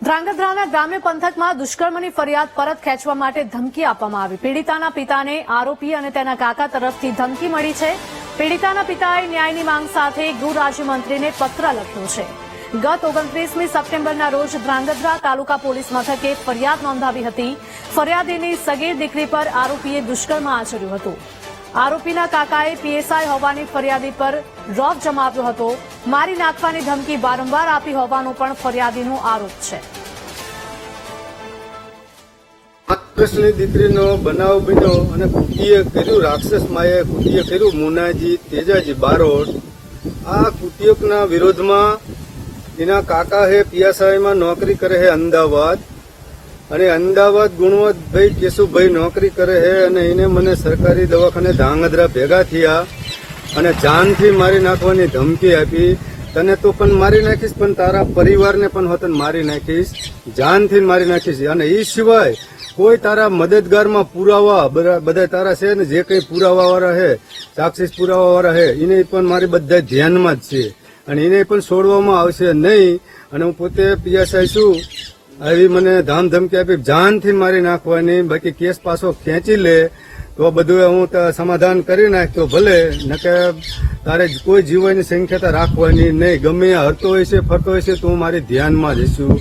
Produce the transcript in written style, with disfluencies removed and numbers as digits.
ધ્રાંગધ્રાના ગ્રામ્ય પંથકમાં દુષ્કર્મની ફરિયાદ પરત ખેંચવા માટે ધમકી આપવામાં આવી। પીડિતાના પિતાને આરોપી અને તેના કાકા તરફથી ધમકી મળી છે। પીડિતાના પિતાએ ન્યાયની માંગ સાથે ગૃહ રાજ્યમંત્રીને પત્ર લખ્યો છે। ગત 29મી સપ્ટેમ્બરના રોજ ધ્રાંગધ્રા તાલુકા પોલીસ મથકે ફરિયાદ નોંધાવી હતી। ફરિયાદીની સગીર દીકરી પર આરોપીએ દુષ્કર્મ આચર્યું હતું। આરોપીના કાકાએ પીએસઆઈ હોવાની ફરિયાદી પર રોપ જમાવ્યો હતો। મારી નાખવાની ધમકી વારંવાર આપી હોવાનો પણ ફરિયાદીનો આરોપ છે। વર્ષની દીકરીનો બનાવ બન્યો અને કુટીએ કર્યું, રાક્ષસ માએ કુટીએ કર્યું, મુનાજી તેજાજી બારોટ। આ કુટીઓના વિરોધમાં એના કાકા હે પીએસઆઈમાં નોકરી કરે હે અમદાવાદ, અને અમદાવાદ ગુણવંતભાઈ કેશુભાઈ નોકરી કરે હે, અને એને મને સરકારી દવાખાને ધ્રાંગધ્રા ભેગા થયા અને જાનથી મારી નાખવાની ધમકી આપી। તને તો પણ મારી નાખીશ, પણ તારા પરિવારને પણ હોતન મારી નાખીશ, જાનથી મારી નાખીશ। અને એ સિવાય કોઈ તારા મદદગારમાં પુરાવા બધા તારા છે ને, જે કઈ પુરાવા વાળા હે, સાક્ષી પુરાવા વાળા હે, એને પણ મારી બધા ધ્યાનમાં જ છે અને એને પણ છોડવામાં આવશે નહીં। અને હું પોતે પીએસઆઈ છું, આવી મને ધમકી આપી જાનથી મારી નાખવાની, બાકી કેસ પાછો ખેંચી લે તો બધું હું સમાધાન કરી નાખતો ભલે, નકે તારે કોઈ જીવનની સંખ્યા રાખવાની નહીં। ગમે હરતો હોય છે ફરતો હોય છે તો હું મારી ધ્યાનમાં જઈશું।